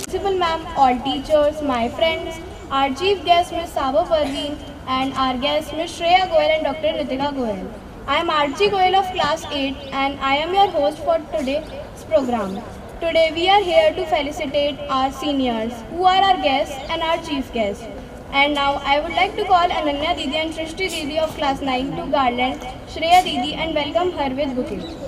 Principal ma'am, all teachers, my friends, our chief guest Ms. Sabo Parveen and our guests Ms. Shreya Goyal and Dr. Ritika Goyal. I am Archie Goyal of class 8 and I am your host for today's program. Today we are here to felicitate our seniors who are our guests and our chief guests. And now I would like to call Ananya Didi and Shrishti Didi of class 9 to garland Shreya Didi and welcome her with bouquet.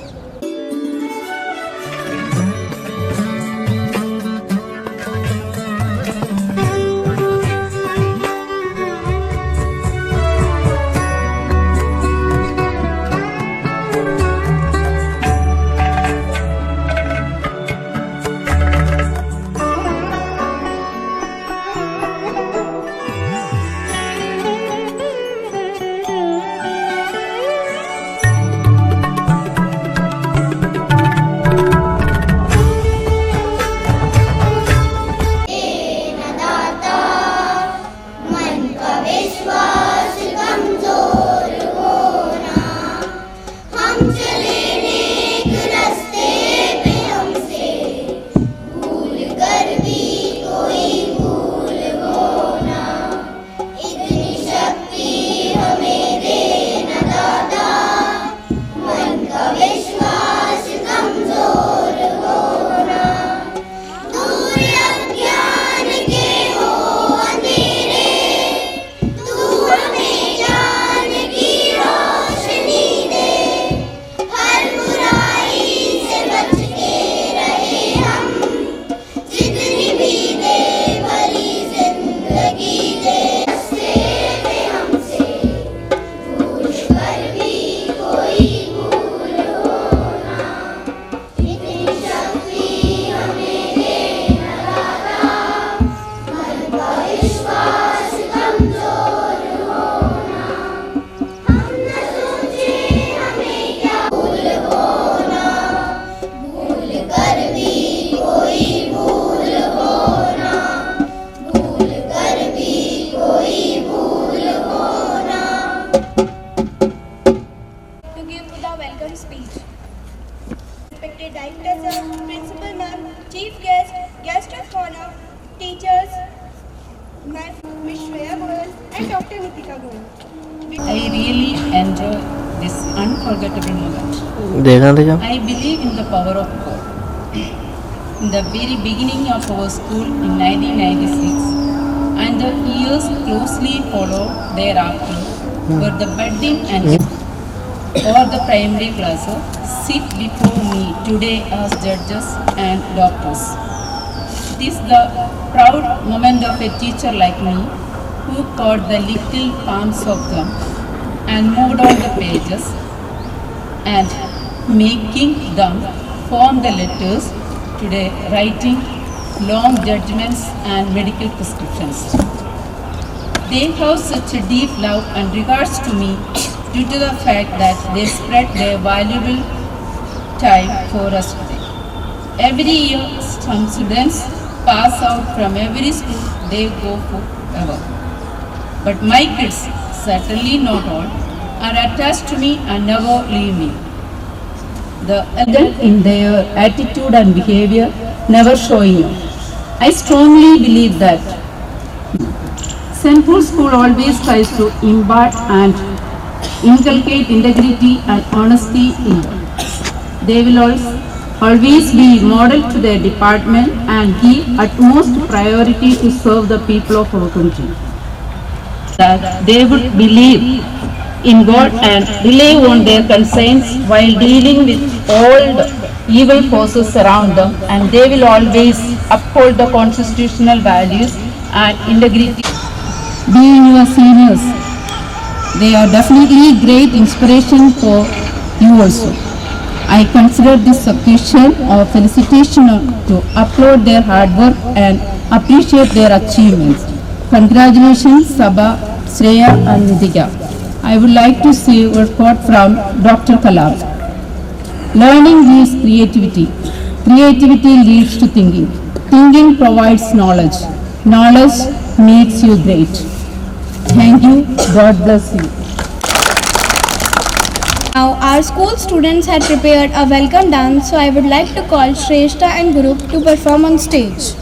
Principal ma'am, chief guest, guest of honor, teachers, Ms. Shreya Goyal and Dr. Ritika Goyal. I really enjoy this unforgettable moment. I believe in the power of God. In the very beginning of our school in 1996 and the years closely followed thereafter were the budding and or the primary classes sit before me today as judges and doctors. It is the proud moment of a teacher like me who caught the little palms of them and moved on the pages and making them form the letters today, writing long judgments and medical prescriptions. They have such a deep love and regards to me due to the fact that they spread their valuable time for us today. Every year, some students pass out from every school they go forever. But my kids, certainly not all, are attached to me and never leave me. The adult in their attitude and behavior never showing up. I strongly believe that St. Paul's School always tries to impart and inculcate integrity and honesty in them. They will always be model to their department and give utmost priority to serve the people of our country. that they would believe in God and rely on their conscience while dealing with all the evil forces around them, and they will always uphold the constitutional values and integrity. Being your seniors, they are definitely great inspiration for you also. I consider this occasion a felicitation to applaud their hard work and appreciate their achievements. Congratulations, Sabha, Shreya and Nidhika. I would like to say a quote from Dr. Kalam. Learning leads creativity. Creativity leads to thinking. Thinking provides knowledge. Knowledge makes you great. Thank you. God bless you. Now, our school students had prepared a welcome dance, so I would like to call Shrestha and Guru to perform on stage.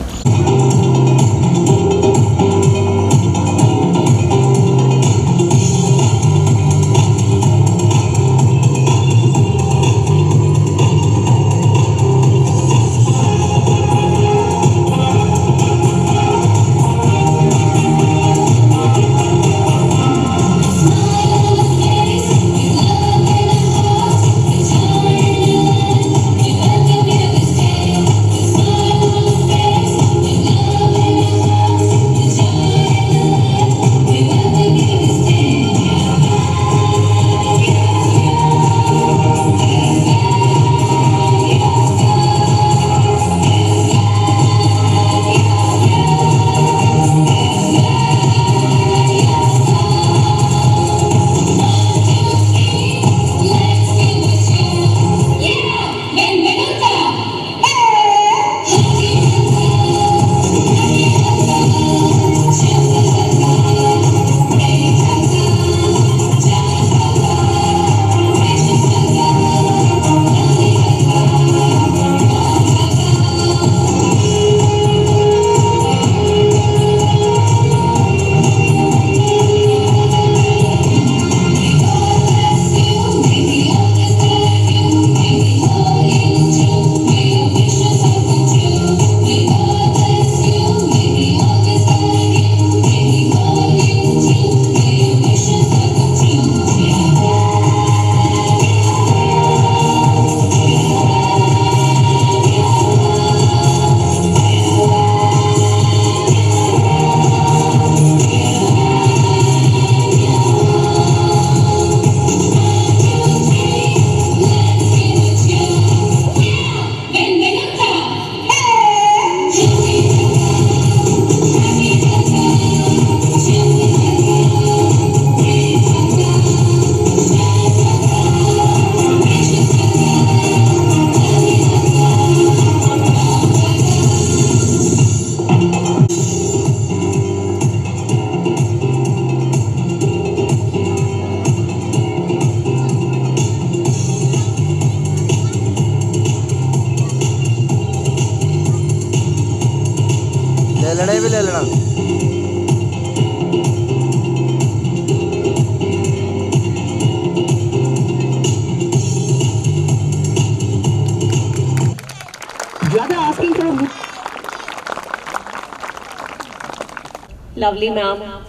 Lovely ma'am,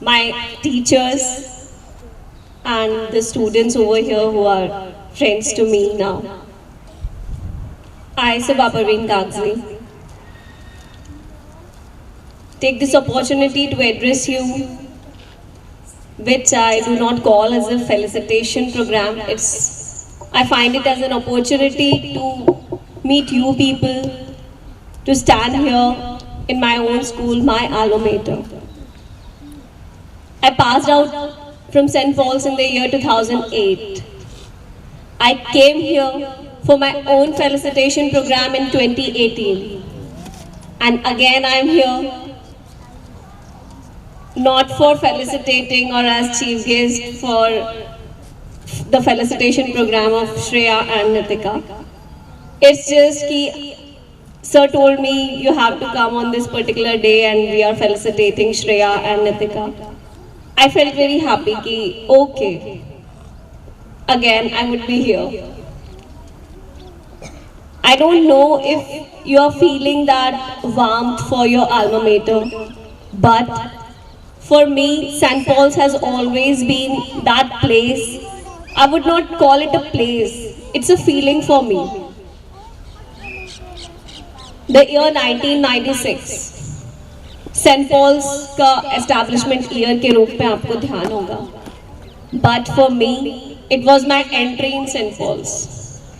my teachers and the students over here who are friends to me now. I, Sabha Parveen Kagzi, take this opportunity to address you, which I do not call as a felicitation program. I find it as an opportunity to meet you people, to stand here in my own school, my alma mater. I passed out from St. Paul's in the year 2008. I came here for my own felicitation program in 2018. And again I am here not for felicitating or as chief guest for the felicitation program of Shreya and Nithika. It's just ki Sir told me you have to come on this particular day and we are felicitating Shreya and Nithika. I felt very happy ki okay, again I would be here. I don't know if you are feeling that warmth for your alma mater, but For me, St. Paul's has always been that place. I would not call it a place, it's a feeling for me. The year 1996, St. Paul's का establishment year के रूप में आपको ध्यान होगा. But for me, it was my entry in St. Paul's.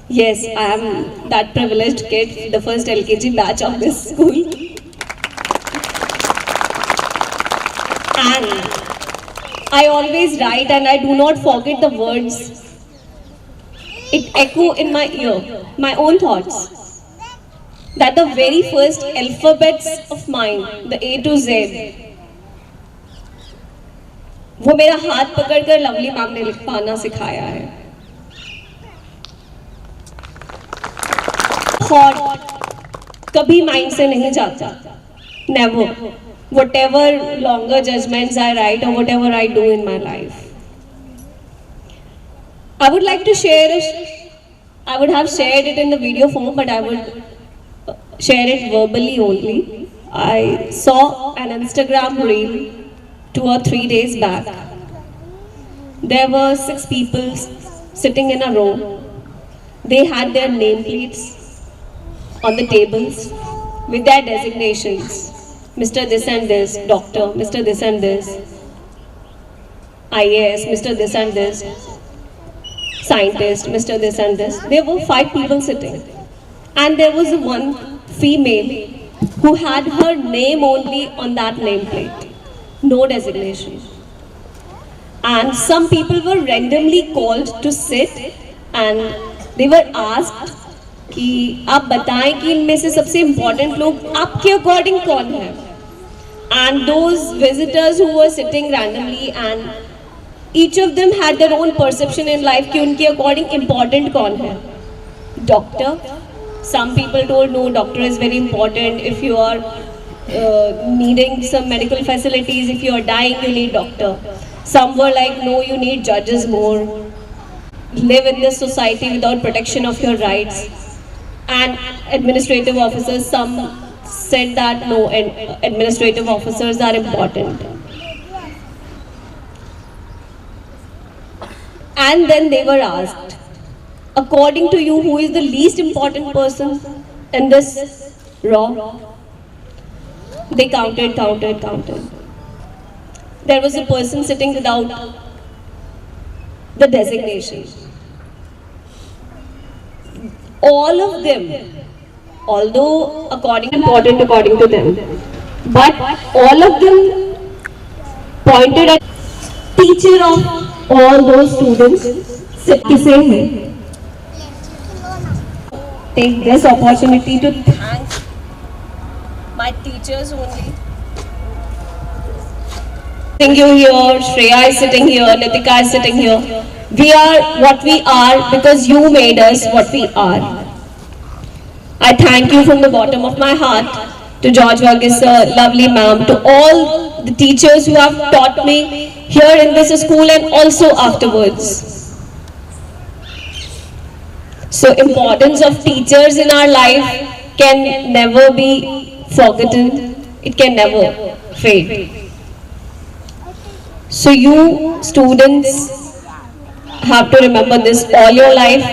Yes, I am that privileged kid, the first LKG batch of this school. And I always write and I do not forget the words. It echo in my ear, my own thoughts. That the very first alphabets of mine, the A to Z, वो मेरा हाथ पकड़कर lovely ma'am ने लिखवाना सिखाया है. Thought कभी mind से नहीं जाता. Never. Whatever longer judgments I write or whatever I do in my life. I would like to share it. I would have shared it in the video form, but I would share it verbally only. I saw an Instagram reel 2 or 3 days back. There were 6 people sitting in a row. They had their nameplates on the tables with their designations. Mr. this and this, doctor, Mr. this and this, IAS, Mr. this and this, scientist, Mr. this and this. There were 5 people sitting. And there was one female who had her name only on that nameplate. No designation. And some people were randomly called to sit and they were asked कि आप बताएं कि इनमें से सबसे important लोग आपके according कौन है? And those visitors who were sitting randomly and each of them had their own perception in life कि उनके according important कौन है? Doctor. Some people told no, doctor is very important. If you are needing some medical facilities, if you are dying, you need doctor. Some were like no, you need judges more. Live in this society without protection of your rights. And administrative officers, some said that no, administrative officers are important. And then they were asked, according to you, who is the least important person in this row? They counted. There was a person sitting without the designation. All of them, although important according to them, but all of them pointed at teacher of all those students. Take this opportunity to thank my teachers only. Sitting here, Shreya is sitting here, Nitika is sitting here. We are what we are because you made us what we are. I thank you from the bottom of my heart to George Varghese sir, lovely ma'am, to all the teachers who have taught me here in this school and also afterwards. So importance of teachers in our life can never be forgotten. It can never fade. So you students have to remember this all your life,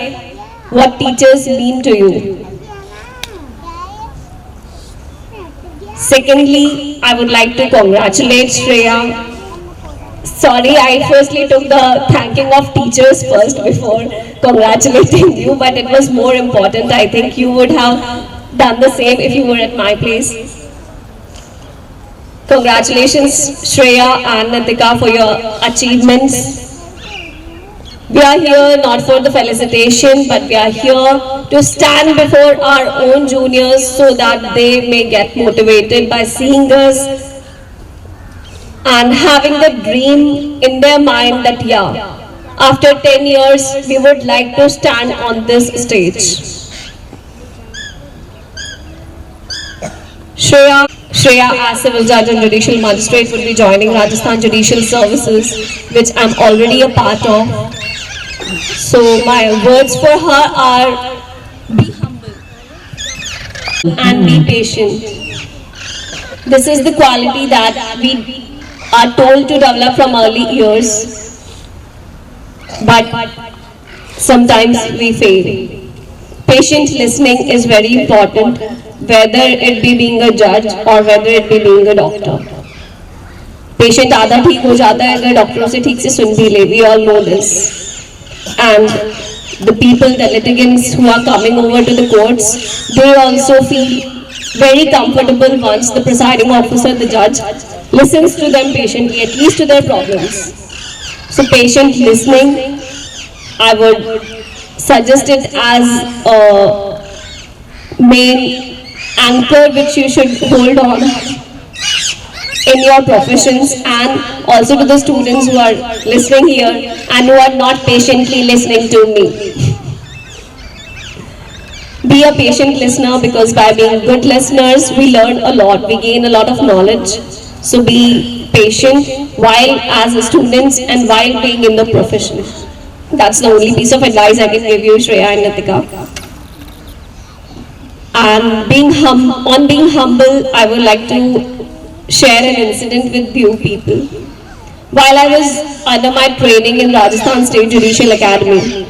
what teachers mean to you. Secondly, I would like to congratulate Shreya. Sorry, I firstly took the thanking of teachers first before congratulating you, but it was more important. I think you would have done the same if you were at my place. Congratulations Shreya and Nitika for your achievements. We are here not for the felicitation, but we are here to stand before our own juniors so that they may get motivated by seeing us and having the dream in their mind that yeah, after 10 years we would like to stand on this stage. Shreya as Civil Judge and Judicial Magistrate would be joining Rajasthan Judicial Services, which I am already a part of. So my words for her are be humble and be patient. This is the quality that we are told to develop from early years, but sometimes we fail. Patient listening is very important, whether it be being a judge or whether it be being a doctor. Patient आधा ठीक हो जाता है अगर डॉक्टरों से ठीक से सुन भी ले. We all know this. And the people, the litigants who are coming over to the courts, they also feel very comfortable once the presiding officer, the judge, listens to them patiently, at least to their problems. So patient listening, I would suggest it as a main anchor which you should hold on in your professions, and also to the students who are listening here and who are not patiently listening to me. Be a patient listener, because by being good listeners, we learn a lot, we gain a lot of knowledge. So be patient while as a students and while being in the profession. That's the only piece of advice I can give you, Shreya and Nitika. And being humble, I would like to share an incident with you people. While I was under my training in Rajasthan State Judicial Academy,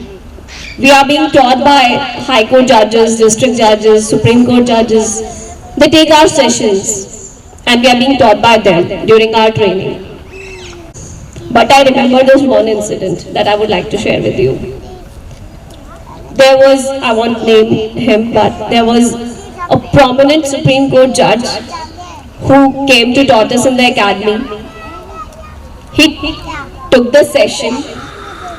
we are being taught by High Court judges, District judges, Supreme Court judges. They take our sessions and we are being taught by them during our training. But I remember this one incident that I would like to share with you. There was, I won't name him, but there was a prominent Supreme Court judge who came to taught us in the academy. He took the session,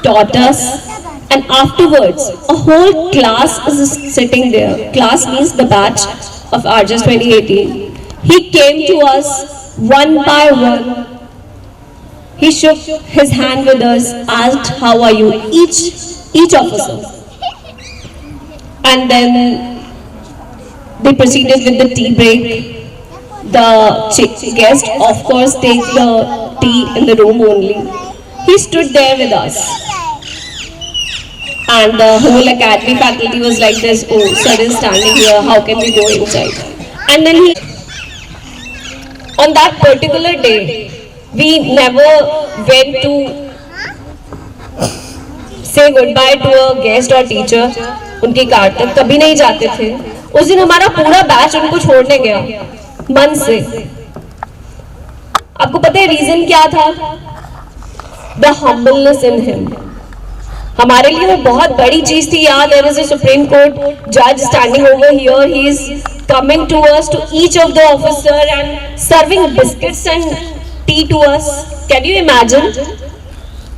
taught us, and afterwards a whole class is sitting there. Class means the batch of RJS 2018. He came to us one by one. He shook his hand with us, asked how are you, each officer. And then they proceeded with the tea break. The guest, of course, take the tea in the room only. He stood there with us. And the whole academy faculty was like this, oh, sir is standing here, how can we go inside? And then on that particular day, we never went to say goodbye to a guest or teacher. उनकी car तक कभी नहीं जाते थे. उस दिन हमारा पूरा बैच उनको छोड़ने गया मन से. आपको पता है रीजन क्या था? The humbleness in him. हमारे लिए वो बहुत बड़ी चीज थी. यार, there is a Supreme Court judge standing over here. He is coming to us, to each of the officer, and serving biscuits and tea to us. Can you imagine?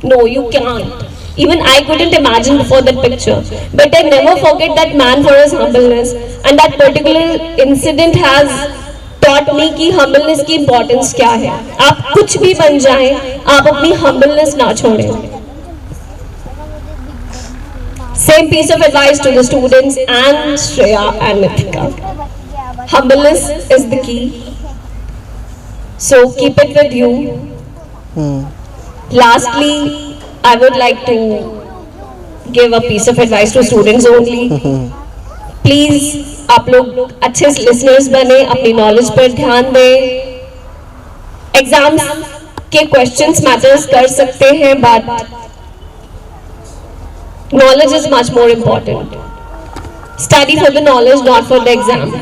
No, you can't. Even I couldn't imagine before that picture. But I never forget that man for his humbleness. And that particular incident has taught me कि humbleness की importance क्या है. आप कुछ भी बन जाएं, आप अपनी humbleness ना छोड़ें. Same piece of advice to the students and Shreya and Nitika. Humbleness is the key. So keep it with you. Lastly, I would like to give a piece of advice to students only. Please, आप लोग अच्छे listeners बने, अपनी knowledge पर ध्यान दें. Exams के questions matters कर सकते हैं, but knowledge is much more important. Study for the knowledge, not for the exam.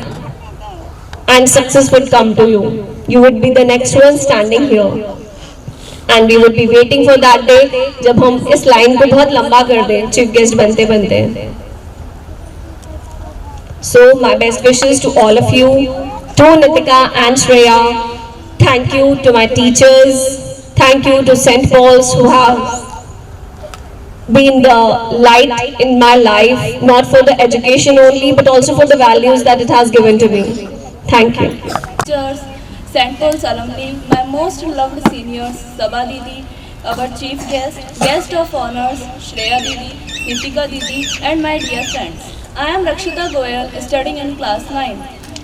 And success would come to you. You would be the next one standing here. And we would be waiting for that day जब हम इस line को बहुत लंबा कर दें chief guest बनते बनते. So my best wishes to all of you, to Nitika and Shreya. Thank you to my teachers. Thank you to St. Paul's who have been the light in my life, not for the education only, but also for the values that it has given to me. Thank you. Teachers, St. Paul's alumni, my most loved seniors, Sabha Didi, our chief guest of honors, Shreya Didi, Nitika Didi, and my dear friends. I am Rakshita Goyal, studying in class 9.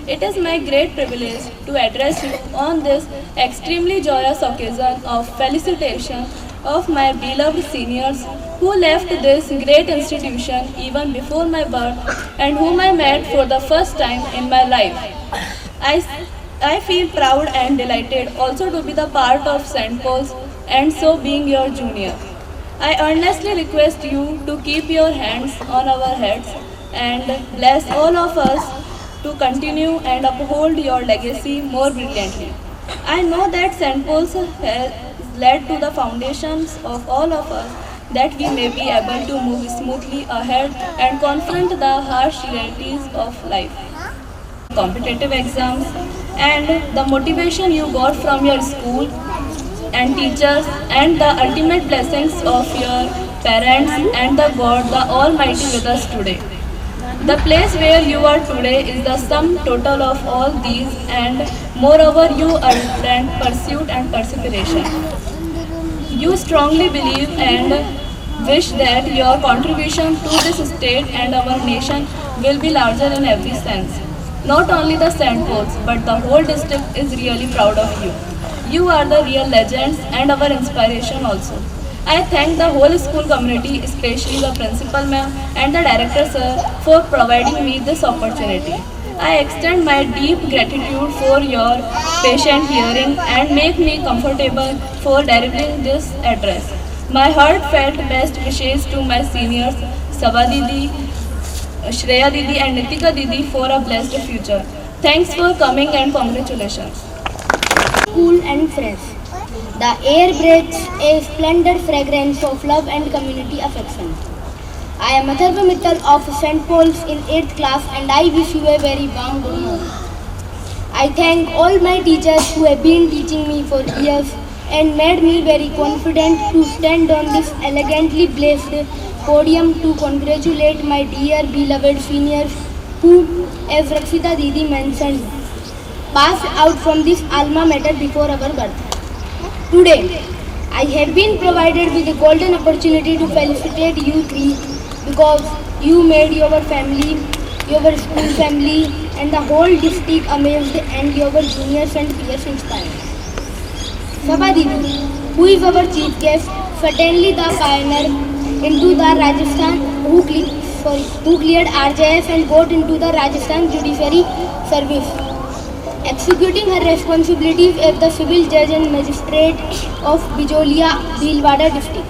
It is my great privilege to address you on this extremely joyous occasion of felicitation of my beloved seniors who left this great institution even before my birth and whom I met for the first time in my life. I feel proud and delighted also to be the part of St. Paul's and so being your junior. I earnestly request you to keep your hands on our heads and bless all of us to continue and uphold your legacy more brilliantly. I know that St. Paul's has led to the foundations of all of us that we may be able to move smoothly ahead and confront the harsh realities of life. Competitive exams and the motivation you got from your school and teachers and the ultimate blessings of your parents and the God the Almighty with us today. The place where you are today is the sum total of all these and moreover you ardent pursuit and perseveration. You strongly believe and wish that your contribution to this state and our nation will be larger in every sense. Not only the St. Paul's, but the whole district is really proud of you. You are the real legends and our inspiration also. I thank the whole school community, especially the principal ma'am and the director sir for providing me this opportunity. I extend my deep gratitude for your patient hearing and make me comfortable for delivering this address. My heartfelt best wishes to my seniors, Sabha Didi, Shreya Didi and Nitika Didi for a blessed future. Thanks for coming and congratulations. School and friends. The air breathes a splendid fragrance of love and community affection. I am Atharva Mittal of St. Paul's in 8th class and I wish you a very warm good morning. I thank all my teachers who have been teaching me for years and made me very confident to stand on this elegantly blessed podium to congratulate my dear beloved seniors who, as Rakshita Didi mentioned, passed out from this alma mater before our birth. Today, I have been provided with a golden opportunity to felicitate you three because you made your family, your school family and the whole district amazed and your juniors and peers inspired. Sabha Didi, who is our chief guest, certainly the pioneer into the Rajasthan who cleared RJS and got into the Rajasthan Judiciary Service, executing her responsibilities as the civil judge and magistrate of Bijolia, Bhilwara district.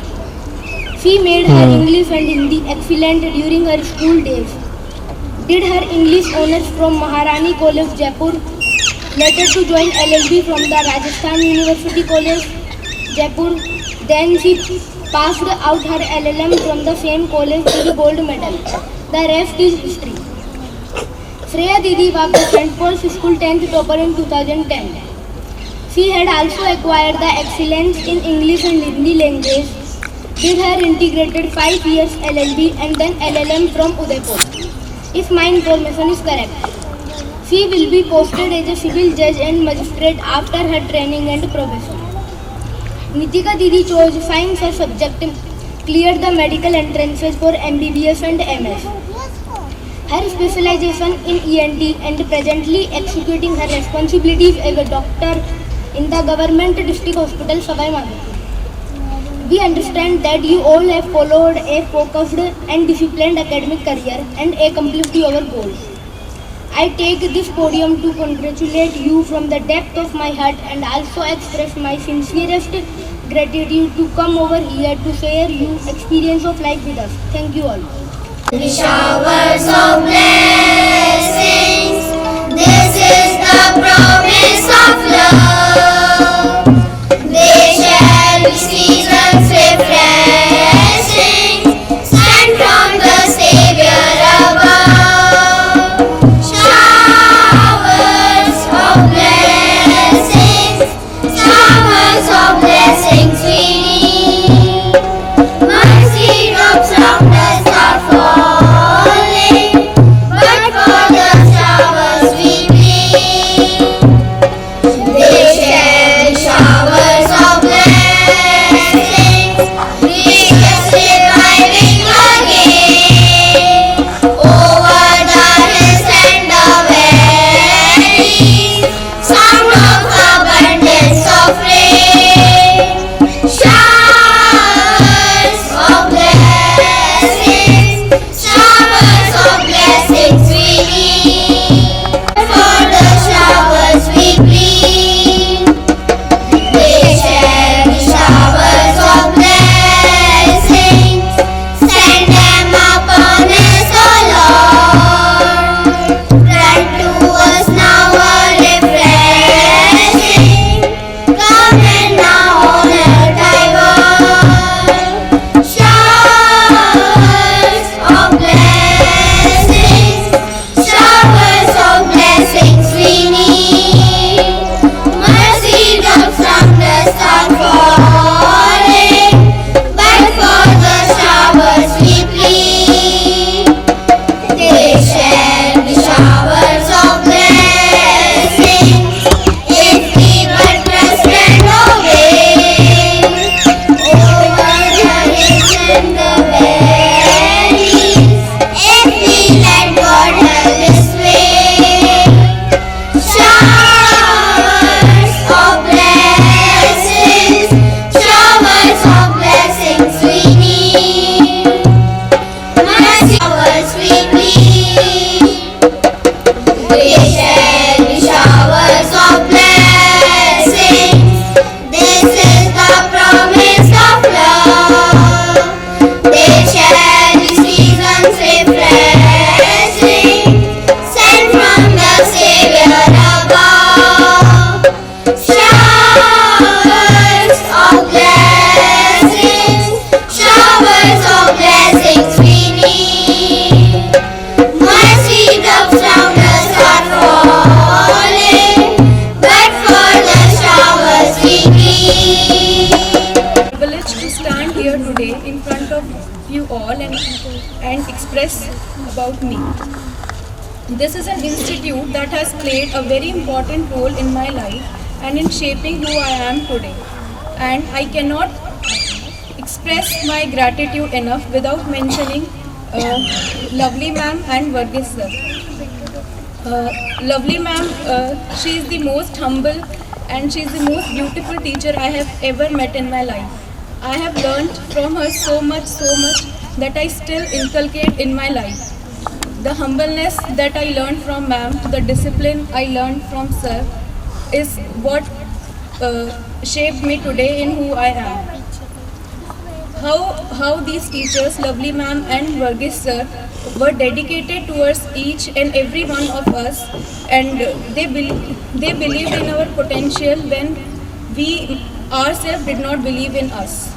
She made her English and Hindi excellent during her school days. Did her English honours from Maharani College, Jaipur. Later to join LLB from the Rajasthan University College, Jaipur. Then she passed out her LLM from the same college with a gold medal. The rest is history. Shreya Didi was the St. Paul's School 10th topper in 2010. She had also acquired the excellence in English and Hindi language, did her integrated 5 years LLB and then LLM from Udaipur. If my information is correct, she will be posted as a civil judge and magistrate after her training and probation. Nitika Didi chose science as subject, cleared the medical entrances for MBBS and MS. Her specialization in ENT and presently executing her responsibilities as a doctor in the government district hospital Savai Madhopur. We understand that you all have followed a focused and disciplined academic career and accomplished your goals. I take this podium to congratulate you from the depth of my heart and also express my sincerest gratitude to come over here to share your experience of life with us. Thank you all. Showers of blessings, this is the promise of love. They shall be seasons refreshing, sent from the Savior above. Showers of blessings, showers of blessings we need. Mercy drops from the star falling, but for the showers we plead. They shall be showers of blessings, of you all and express about me. This is an institute that has played a very important role in my life and in shaping who I am today. And I cannot express my gratitude enough without mentioning lovely ma'am and Varghese sir. Lovely ma'am, she is the most humble and she is the most beautiful teacher I have ever met in my life. I have learned from her so much that I still inculcate in my life. The humbleness that I learned from ma'am, the discipline I learned from sir is what shaped me today in who I am. How these teachers, lovely ma'am and Varghese sir, were dedicated towards each and every one of us, and they believed in our potential when we ourselves did not believe in us.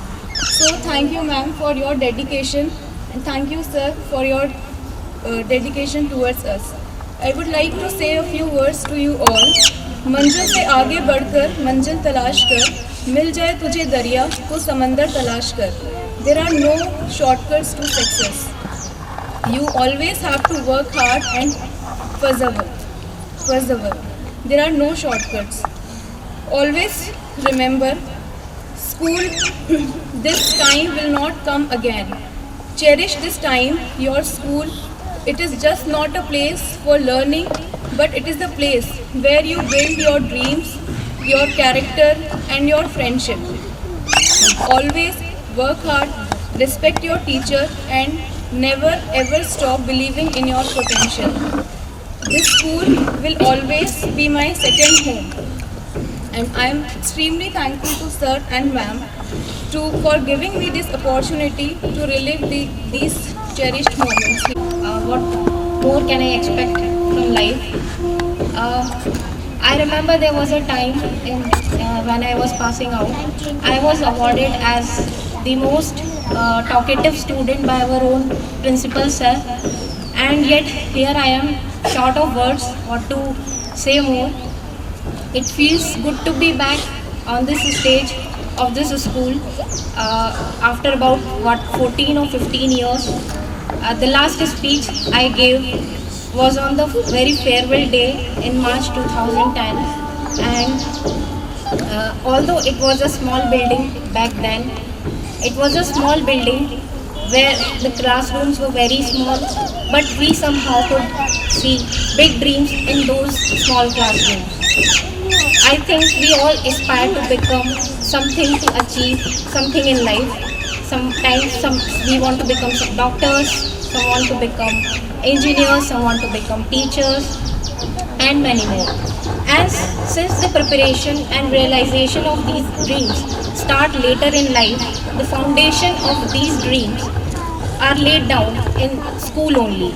So thank you ma'am for your dedication, and thank you sir for your dedication towards us. I would like to say a few words to you all. मंजिल से आगे बढ़कर मंजिल तलाश कर, मिल जाए तुझे दरिया को समंदर तलाश कर. There are no shortcuts to success. You always have to work hard and persevere. There are no shortcuts. Always remember, school this time will not come again. Cherish this time, your school. It is just not a place for learning, but it is the place where you build your dreams, your character and your friendship. Always work hard, respect your teacher and never ever stop believing in your potential. This school will always be my second home, and I am extremely thankful to sir and ma'am for giving me this opportunity to relive these cherished moments. What more can I expect from life? I remember there was a time when I was passing out. I was awarded as the most talkative student by our own principal sir, and yet here I am short of words what to say more. It feels good to be back on this stage of this school after about 14 or 15 years. The last speech I gave was on the very farewell day in March 2010, and although it was a small building back then, it was a small building where the classrooms were very small, but we somehow could see big dreams in those small classrooms. I think we all aspire to become something, to achieve something in life. Sometimes we want to become some doctors, some want to become engineers, some want to become teachers, and many more. Since the preparation and realization of these dreams start later in life, the foundation of these dreams are laid down in school only.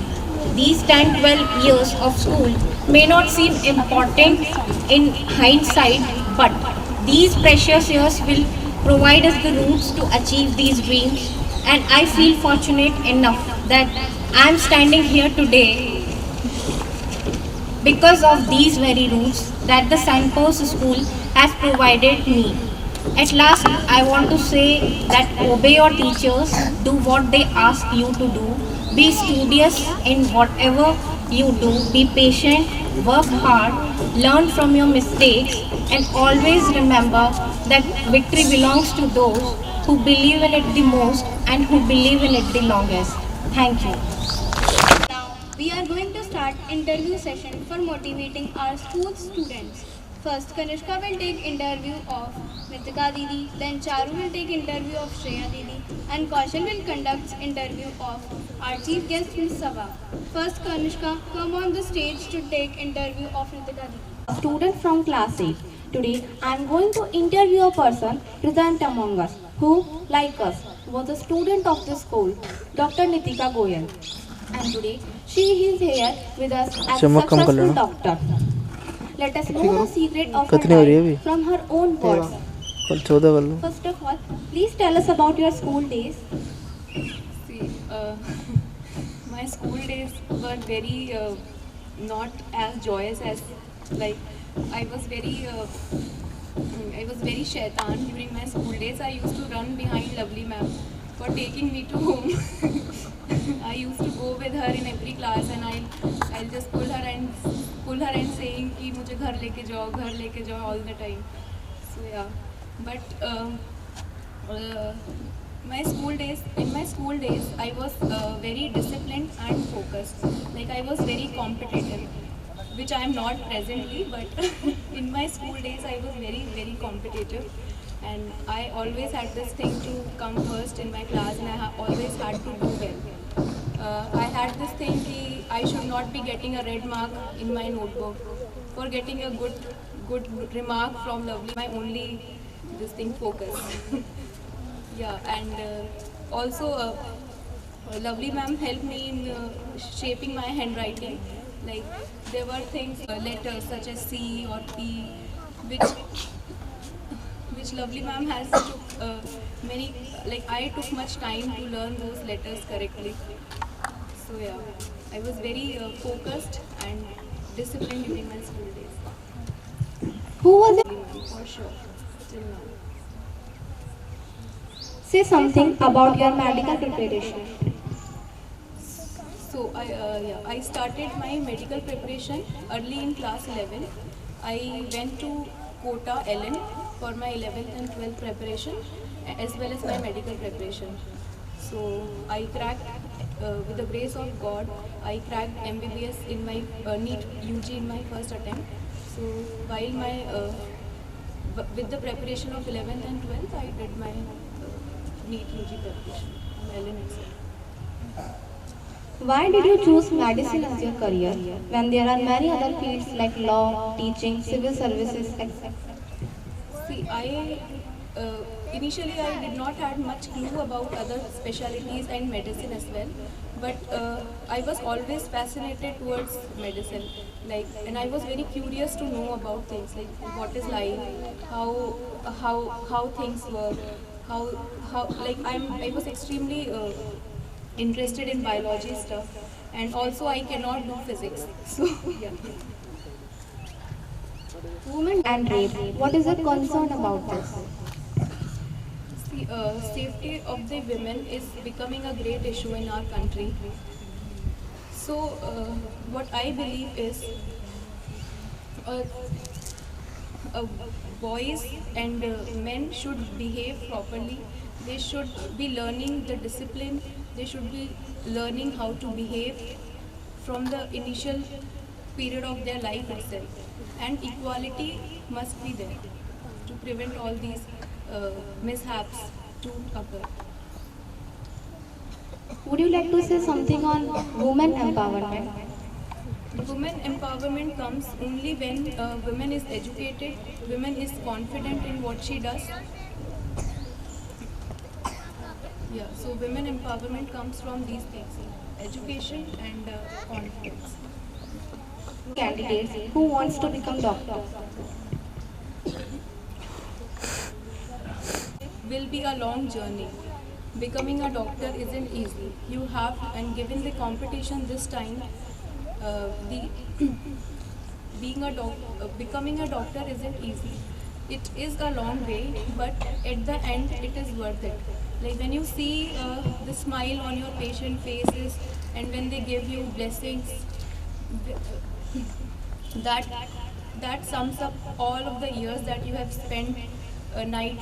These 10-12 years of school may not seem important in hindsight, but these precious years will provide us the roots to achieve these dreams, and I feel fortunate enough that I am standing here today because of these very roots that the Signpost School has provided me. At last, I want to say that obey your teachers, do what they ask you to do, be studious in whatever you do, be patient, work hard, learn from your mistakes, and always remember that victory belongs to those who believe in it the most and who believe in it the longest. Thank you. Now, we are going to start interview session for motivating our school students. First, Kanishka will take interview of Nitika Didi, then Charu will take interview of Shreya Didi, and Kaushal will conduct interview of our chief guest Ms. Saba. First, Kanishka, come on the stage to take interview of Nitika Didi. Student from class 8. Today, I am going to interview a person present among us who, like us, was a student of the school, Dr. Nitika Goyal. And today, she is here with us as a successful doctor. Let us know the secret of her life from her own words. First of all, please tell us about your school days. See, my school days were very not as joyous as, like, I was very shaitan during my school days. I used to run behind lovely ma'am for taking me to home. I used to go with her in every class, and I'll just pull her and saying कि मुझे घर लेके जाओ all the time. So yeah, but in my school days, I was very disciplined and focused. Like I was very competitive, which I am not presently, but in my school days, I was very, very competitive. And I always had this thing to come first in my class, and I always had to do well. I had this thing that I should not be getting a red mark in my notebook for getting a good remark from Lovely. My only this thing focus. Yeah, and also Lovely ma'am helped me in shaping my handwriting. Like there were things, letters such as C or P, which Lovely ma'am has took many. Like I took much time to learn those letters correctly. So yeah, I was very focused and disciplined during my school days. Who was it? For sure, still now. Say something about your medical preparation. So I started my medical preparation early in class 11. I went to Kota LN for my 11th and 12th preparation as well as my medical preparation. So I cracked, with the grace of God, I cracked MBBS in my NEET UG in my first attempt. So while with the preparation of 11th and 12th, I did my NEET UG preparation in LN itself. Why did you choose medicine as your career when there are many other fields like law, teaching, civil services, etc.? See, initially I did not have much clue about other specialties and medicine as well, but I was always fascinated towards medicine. And I was very curious to know about things like what is life, how things work, I was extremely interested in biology stuff, and also I cannot do physics. So yeah. Women and rape. What is your concern about this? See, safety of the women is becoming a great issue in our country. So what I believe is boys and men should behave properly. They should be learning the discipline. They should be learning how to behave from the initial period of their life itself. And equality must be there to prevent all these mishaps to occur. Would you like to say something on women empowerment? Women empowerment comes only when women is educated, women is confident in what she does. Yeah, so women empowerment comes from these things: education and confidence. Candidates who wants to become doctor. Will be a long journey. Becoming a doctor isn't easy. You have, and given the competition this time, becoming a doctor isn't easy. It is a long way, but at the end, it is worth it. Like when you see the smile on your patient faces, and when they give you blessings, that sums up all of the years that you have spent a night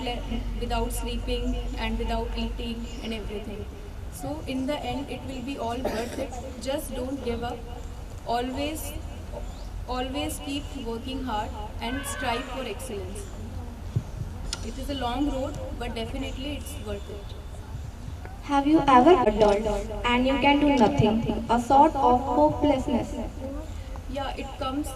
without sleeping and without eating and everything. So in the end, it will be all worth it. Just don't give up. Always keep working hard and strive for excellence. It is a long road, but definitely it's worth it. Have you ever adult and you can do nothing? A sort of hopelessness. Yeah, it comes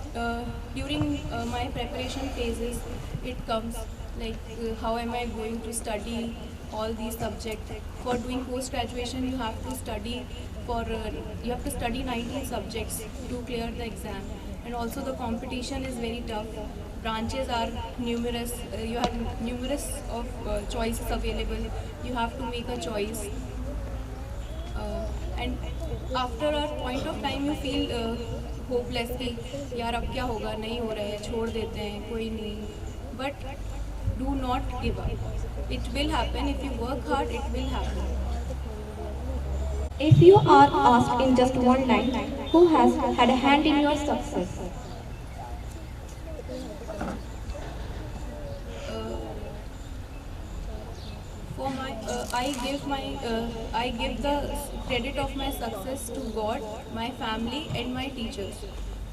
during my preparation phases. It comes like how am I going to study all these subjects? For doing post graduation, you have to study 19 subjects to clear the exam, and also the competition is very tough. Branches are numerous. You have numerous of choices available. You have to make a choice, and after a point of time, you feel hopeless कि यार अब क्या होगा, नहीं हो रहा है, छोड़ देते हैं, कोई नहीं. But do not give up. It will happen. If you work hard, it will happen. If you are asked in just one line, who has had a hand in your success? I give the credit of my success to God, my family, and my teachers,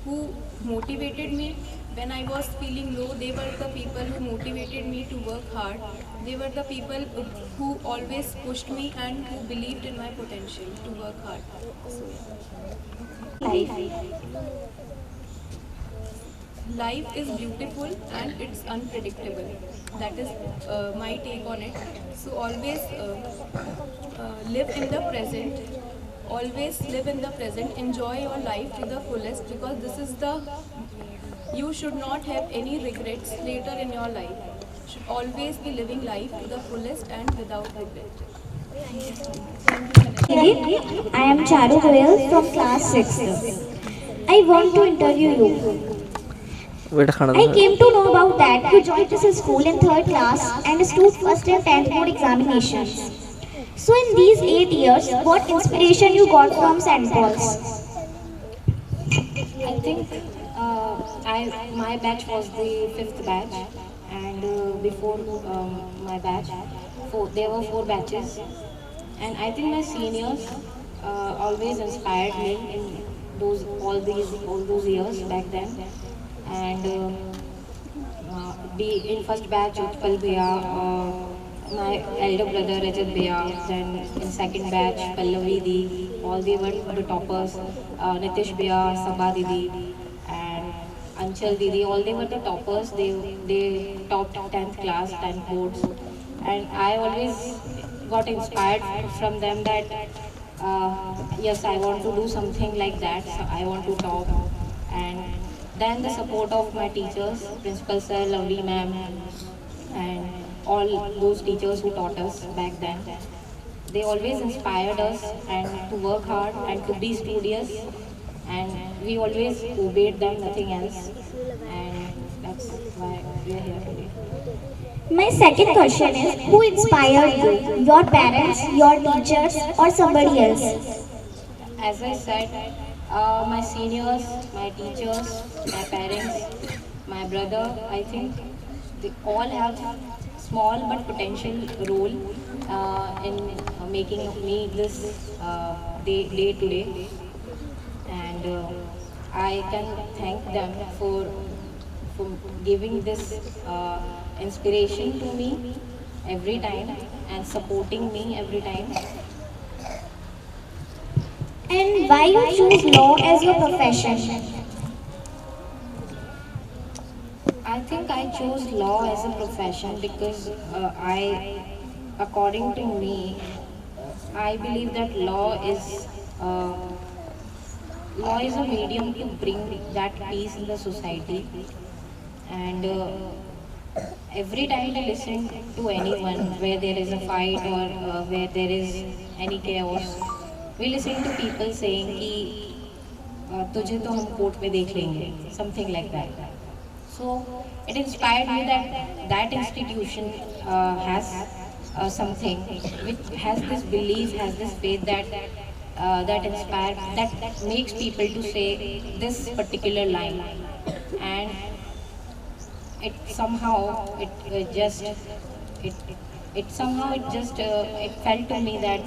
who motivated me when I was feeling low. They were the people who motivated me to work hard. They were the people who always pushed me and who believed in my potential to work hard. So, Life. life is beautiful and it's unpredictable. That is my take on it. So always live in the present. Always live in the present. Enjoy your life to the fullest, because this is the, you should not have any regrets later in your life. Should always be living life to the fullest and without regret. I am Charu Goyal from class 6th. I want to interview you. I came to know about that you joined this school in 3rd class and stood first in 10th board examinations. So in these 8 years, what inspiration you got from St. Paul's? I think my batch was the 5th batch, and before my batch, there were 4 batches, and I think my seniors always inspired me in all those years back then. And be in first batch Utpal Bhaiya, my elder brother Rajat Bhaiya, then in second batch Pallavi Di, all they were the toppers, Nitish Bhaiya, Sabha Didi and Anchal Didi, all they were the toppers. They topped 10th class, 10th boards, and I always got inspired from them that yes, I want to do something like that, so I want to top. And then the support of my teachers, Principal Sir, Lovely Ma'am, and all those teachers who taught us back then. They always inspired us and to work hard and to be studious, and we always obeyed them, nothing else. And that's why we are here today. My second question is, who inspired you? Your parents, your teachers, or somebody else? As I said, my seniors, my teachers, my parents, my brother, I think they all have small but potential role in making me this day to day. And I can thank them for giving this inspiration to me every time and supporting me every time. And why you choose law as your profession? I think I chose law as a profession because according to me, I believe that law is a medium to bring that peace in the society. And every time I listen to anyone where there is a fight or where there is any chaos, we listen to people saying कि तुझे तो हम court में देख लेंगे, something like that. So it inspired me that that institution has something which has this belief, has this faith that makes people to say this particular line, and it somehow it felt to me that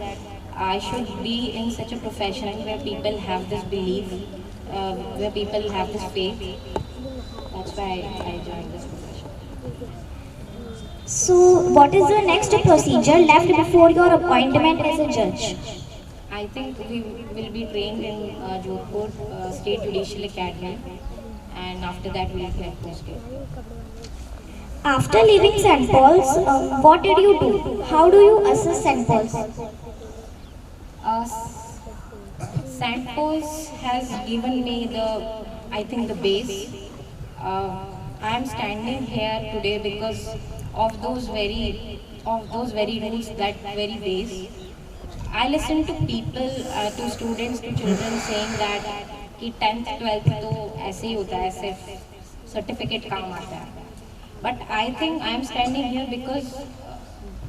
I should be in such a profession where people have this belief, where people have this faith. That's why I joined this profession. So, what is the next procedure left before your appointment as a judge? I think we will be trained in Jodhpur State Judicial Academy, and after that we will get posted. After leaving St. Paul's, what did you do? How do you assess St. Paul's? St. Paul's has given me the base. I am standing here today because of those very rules, that very base. I listen to people, to students, to children saying that कि 10th 12th तो ऐसे ही होता है, सिर्फ certificate काम आता है. But I think I am standing here because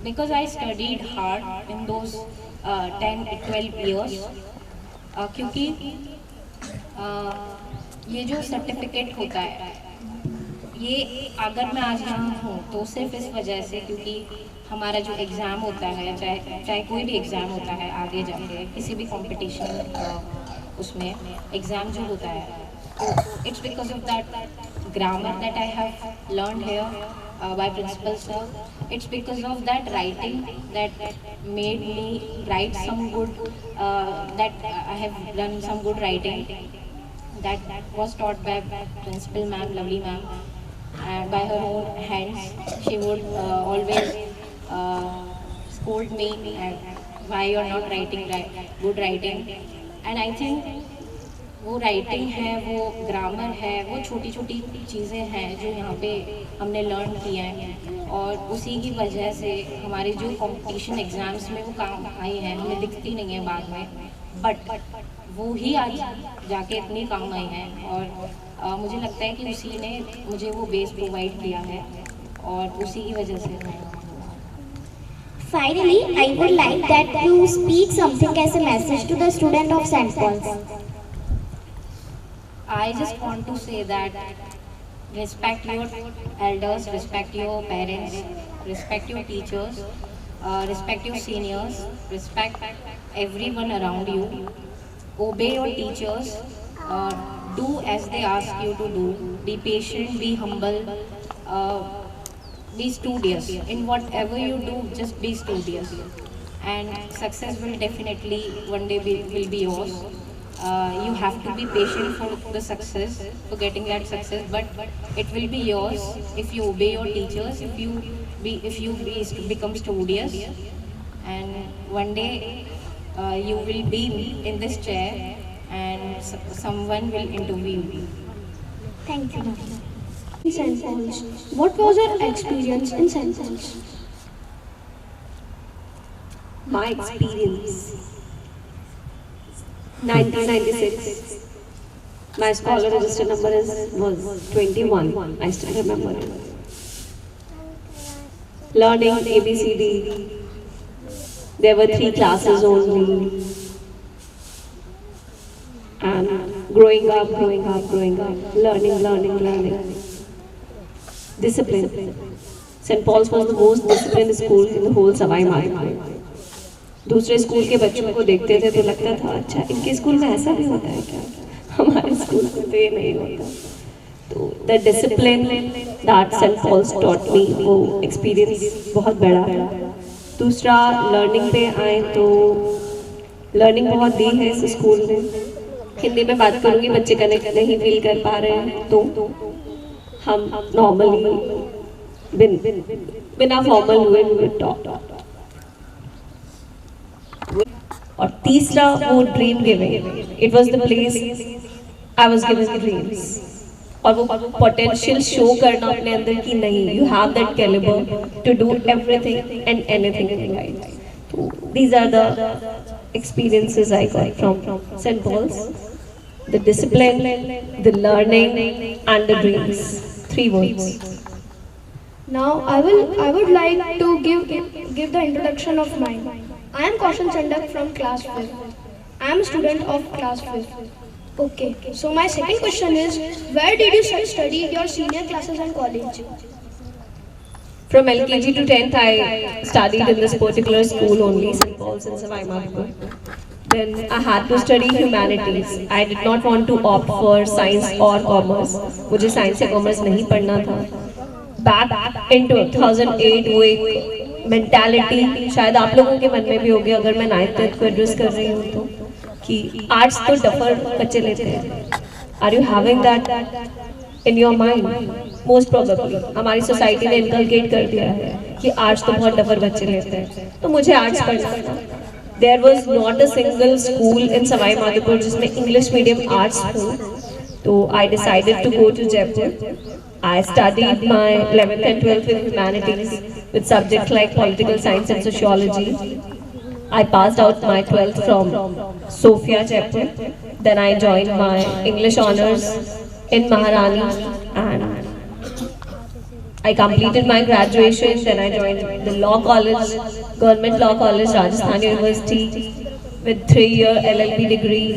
because I studied hard in those 10-12 years. क्योंकि ये जो सर्टिफिकेट होता है, ये अगर मैं आज यहाँ हूँ तो सिर्फ इस वजह से क्योंकि हमारा जो एग्ज़ाम होता है, चाहे कोई भी एग्ज़ाम होता है आगे जाके किसी भी कंपटीशन उसमें एग्ज़ाम जो होता है, तो it's because of that grammar that I have learn here by principal sir. It's because of that writing that made me write some good, that I have done some good writing that was taught by principal ma'am, lovely ma'am, and by her own hands. She would always scold me why you're not writing good writing. And I think वो writing है, वो grammar है, वो छोटी छोटी चीज़ें हैं जो यहाँ पे हमने लर्न किया है और उसी की वजह से हमारे जो कंपटीशन एग्ज़ाम्स में वो काम आई हैं, हमें दिखती नहीं है बाद में, बट वो ही आज जाके इतनी काम आई हैं। और मुझे लगता है कि उसी ने मुझे वो बेस प्रोवाइड किया है और उसी की वजह से। Finally, I would like that you speak something as a message to the student of St. Paul's. I just want to say that respect your elders, respect your parents, respect your teachers, respect your seniors, respect everyone around you. Obey your teachers, do as they ask you to do. Be patient, be humble, be studious. In whatever you do, just be studious. And success will definitely one day will be yours. You have to be patient for the success, for getting that success, but it will be yours if you obey your teachers, if you become studious, and one day you will be in this chair and someone will interview you. Thank you. In St. Paul's, what was your experience in St. Paul's? My experience. 1996. My scholar register number was 21. I still remember it. Learning ABCD. There were 3 classes only. And growing up, learning. Discipline. St. Paul's was the most disciplined school in the whole Savai Madhopur. दूसरे school के बच्चों को देखते थे तो लगता था अच्छा इनके स्कूल में ऐसा भी होता है क्या, हमारे स्कूल में तो ये नहीं होता। तो the discipline that Saint Paul's taught me, वो एक्सपीरियंस बहुत बड़ा है। दूसरा लर्निंग पे आए तो लर्निंग बहुत दी है इस स्कूल में। हिंदी में बात करूँगी, बच्चे कनेक्ट नहीं फील कर पा रहे हैं तो हम नॉर्मली बिना फॉर्मल हुए टॉक। और तीसरा वो dream giving, it was the place I was given dreams, और वो पोटेंशियल शो करना अपने अंदर की नहीं, you have that calibre to do everything and anything in life. तो these are the experiences I got from St. Paul's, the discipline, the learning and the dreams. 3 words. Now I would like to give the introduction of mine. I am Kaushal Chandak from class 5th. I am a student of class 5th. Okay, so my second question is, where did you study your senior classes and college? From LKG to 10th, I studied in this particular school only, St. Paul's in Savai Madhopur. Then I had to study humanities. I did not want to opt for science or commerce. मुझे science या commerce नहीं पढ़ना था. Back in 2008, वो एक mentality शायद आप लोगों के मन में भी होगी अगर मैं 9th 10th को एड्रेस कर रही हूँ तो, कि आर्ट्स तो डफर बच्चे लेते हैं. Are you having that in your mind? Most probably हमारी सोसाइटी ने इनकलकेट कर दिया है कि आर्ट्स तो बहुत डफर बच्चे लेते हैं, तो मुझे आर्ट्स पढ़ना था. There was not a single school in Savai Madhopur जिसमें English medium arts हो, तो I decided to go to Jaipur. I studied my 11th and 12th with humanities with subjects like political science and sociology. I passed out my 12th from Sophia, Jaipur. Then I joined my English honors in Maharani and I completed my graduation, then I joined the law college, Government Law College, Rajasthan University, with 3-year LLB degree.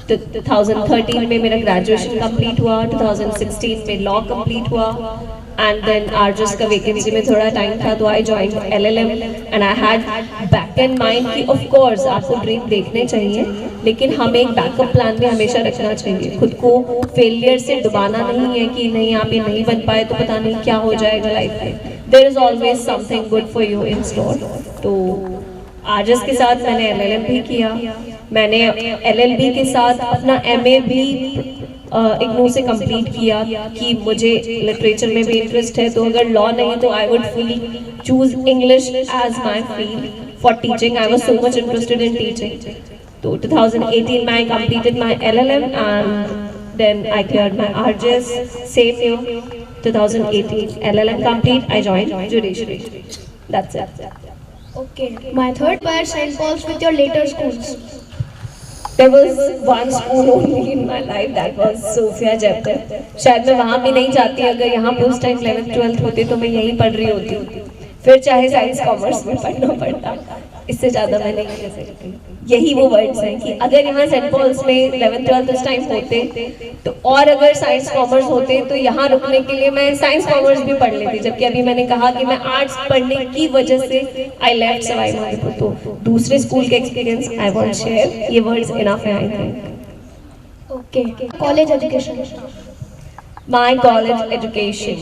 2013 में मेरा graduation complete हुआ, 2016 में law complete हुआ, and then RGS का vacancy में थोड़ा time था तो I joined LLM, and I had back in mind कि of course आपको dream देखने चाहिए, लेकिन हमें एक backup plan भी हमेशा रखना चाहिए, खुद को failure से डुबाना नहीं है कि नहीं आप ये नहीं बन पाए तो पता नहीं क्या हो जाएगा life में. There is always something good for you in store. तो RGS के साथ मैंने LLM भी किया, मैंने LLB के साथ अपना MA भी इग्नू से कंप्लीट किया कि मुझे लिटरेचर में भी इंटरेस्ट है, तो अगर लॉ नहीं तो I would fully choose English as my field for teaching. I was so much interested in teaching. तो 2018 में I completed my LLM and then I cleared my RGS. Same year 2018 LLM complete, I joined judiciary. That's it. Okay. My third were St. Paul's with your later schools. There was one school only in my life, that was Sophia Jaipur. शायद मैं वहाँ भी नहीं जाती, अगर यहाँ पे उस टाइम 11th 12th होती तो मैं यहीं पढ़ रही होती, फिर चाहे साइंस कॉमर्स में पढ़ना पड़ता, इससे ज़्यादा मैं नहीं कह सकती. यही वो वर्ड्स हैं कि अगर यहाँ सेंट पॉल्स में 11th 12th उस टाइम होते तो, और अगर साइंस कॉमर्स होते तो यहाँ रुकने के लिए मैं साइंस कॉमर्स भी पढ़ लेती, जबकि अभी मैंने कहा कि मैं आर्ट्स पढ़ने की वजह से आई लेफ्ट सवाई माधोपुर. तो दूसरे स्कूल के एक्सपीरियंस आई वांट शेयर, ये वर्ड्स इनफ है I think. Okay. College education. My college education.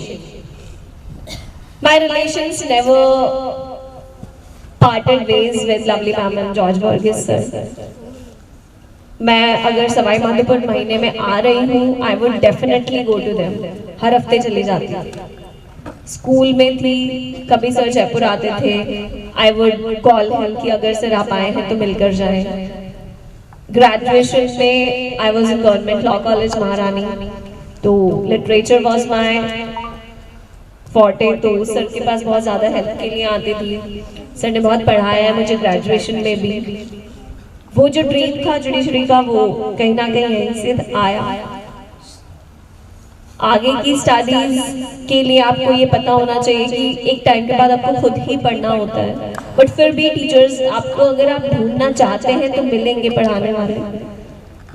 My relations never parted ways with lovely ma'am and George Burgess sir. मैं अगर सवाई माधोपुर महीने में आ रही हूँ, I would definitely go to them. हर हफ्ते चली जाती थी. स्कूल में थी, कभी सर जयपुर आते थे, I would call him कि अगर सर आप आए हैं तो मिलकर जाएं. ग्रेजुएशन में I was in Government Law College महारानी, तो लिटरेचर वॉज माई फॉर्टे, तो सर के पास बहुत ज़्यादा हेल्प के लिए आती थी. सर ने बहुत पढ़ाया है मुझे ग्रेजुएशन में भी. वो जो ड्रीम था जुडिशरी का, वो कहीं ना कहीं यहीं से आया. आगे की स्टडीज के लिए आपको ये पता होना चाहिए कि एक टाइम के बाद आपको खुद ही पढ़ना होता है, बट फिर भी टीचर्स आपको अगर आप ढूंढना चाहते हैं तो मिलेंगे, पढ़ाने वाले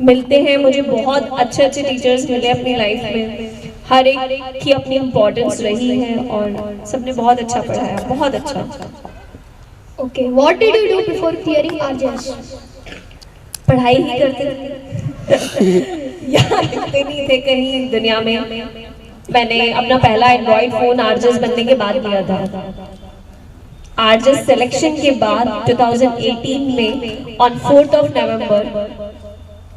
मिलते हैं. मुझे बहुत अच्छे अच्छे टीचर्स मिले अपनी लाइफ में, हर एक की अपनी इम्पोर्टेंस रही है और सबने बहुत अच्छा पढ़ाया, बहुत अच्छा. Okay. What did you do before clearing RGS? पढ़ाई ही करते थे, यहाँ लिखते नहीं थे कहीं दुनिया में. मैंने अपना पहला एंड्रॉइड फोन RGS बनने के बाद लिया था. RGS सिलेक्शन के बाद 2018 में ऑन 4th of November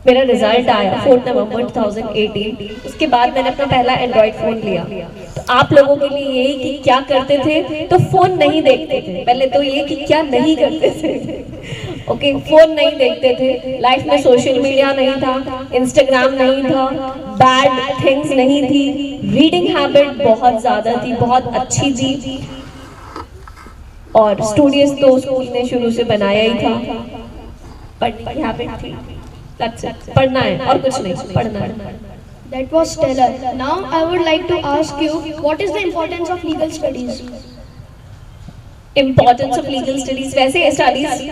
मेरा रिजल्ट आया, 4 नवंबर 2018. उसके बाद मैंने अपना पहला एंड्रॉइड फ़ोन लिया. तो आप लोगों के लिए यही कि क्या करते थे, तो फ़ोन नहीं देखते थे. पहले तो ये कि क्या नहीं करते थे. ओके, फ़ोन नहीं देखते थे. लाइफ में सोशल मीडिया नहीं था, इंस्टाग्राम नहीं था, बैड थिंग्स नहीं थी. रीडिंग हैबिट बहुत ज़्यादा थी, बहुत अच्छी थी, और स्टूडियस तो स्कूल ने शुरू से बनाया ही था, पढ़ने की हैबिट थी. पढ़ना है और कुछ नहीं, पढ़ना है. That was stellar. Now I would like to ask you, what is the importance of legal studies? Importance of legal studies, वैसे studies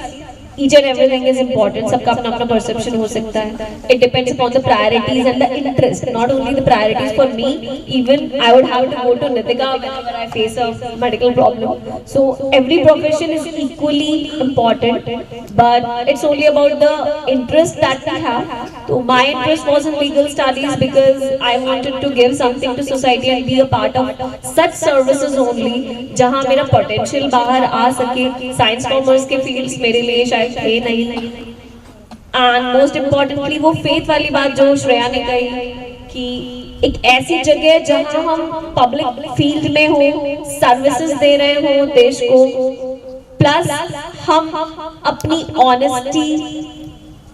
each and everything is important. सबका अपना अपना perception हो सकता है. It depends upon the priorities and the interest. Not only the priorities for me, even I would have to go to Nitika whenever I face a medical problem. So every profession is equally important, but it's only about the interest that we have. So my interest was in legal studies because I wanted to give something to society and be a part of such services only, जहाँ मेरा potential बाहर आ सके. Science commerce के fields मेरे लिए शायद थे नहीं. एंड मोस्ट इम्पोर्टेंटली वो फेथ वाली बात जो श्रेया ने कही कि एक ऐसी जगह जहाँ हम पब्लिक फील्ड में हो, सर्विसेज दे रहे हो देश को, प्लस हम अपनी ऑनेस्टी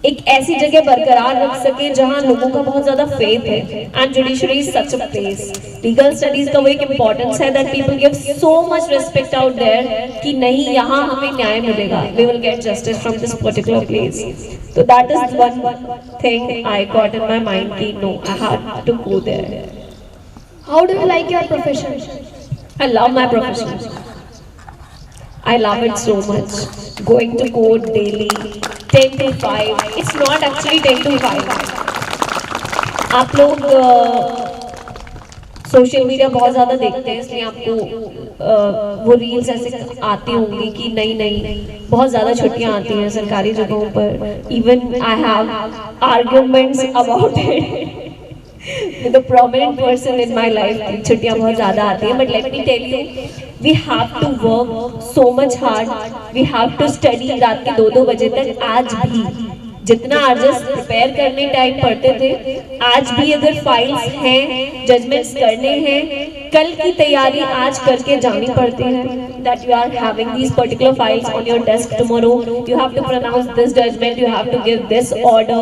एक ऐसी जगह बरकरार रख सके जहाँ लोगों का बहुत ज्यादा फेथ है. And judiciary is such a place. Legal studies का वो एक इम्पोर्टेंस है that people give so much respect out there कि नहीं यहाँ हमें न्याय मिलेगा, we will get justice from this particular place. तो that is one thing I got in my mind कि no, I had to go there. How do you like your profession? I love my profession. I love it so much. Going to court daily, 10 to 5. It's not actually 10 to 5. आप लोग social media बहुत ज़्यादा देखते हैं, इसलिए आपको वो reels ऐसे आती होंगी कि नहीं बहुत ज़्यादा छुट्टियाँ आती हैं सरकारी जगहों पर. Even I have arguments about it with a prominent person in my life. छुट्टियाँ बहुत ज़्यादा आती हैं, but let me tell you, we have to work so much hard. We have to study रात के 2-2 बजे तक. आज भी जितना आर्जस प्रिपेयर करने टाइम पढ़ते थे, आज भी अगर फाइल्स हैं, जजमेंट्स करने हैं, कल की तैयारी आज करके जानी पड़ती है. That you are having these particular files on your desk tomorrow. You have to pronounce this judgment. You have to give this order.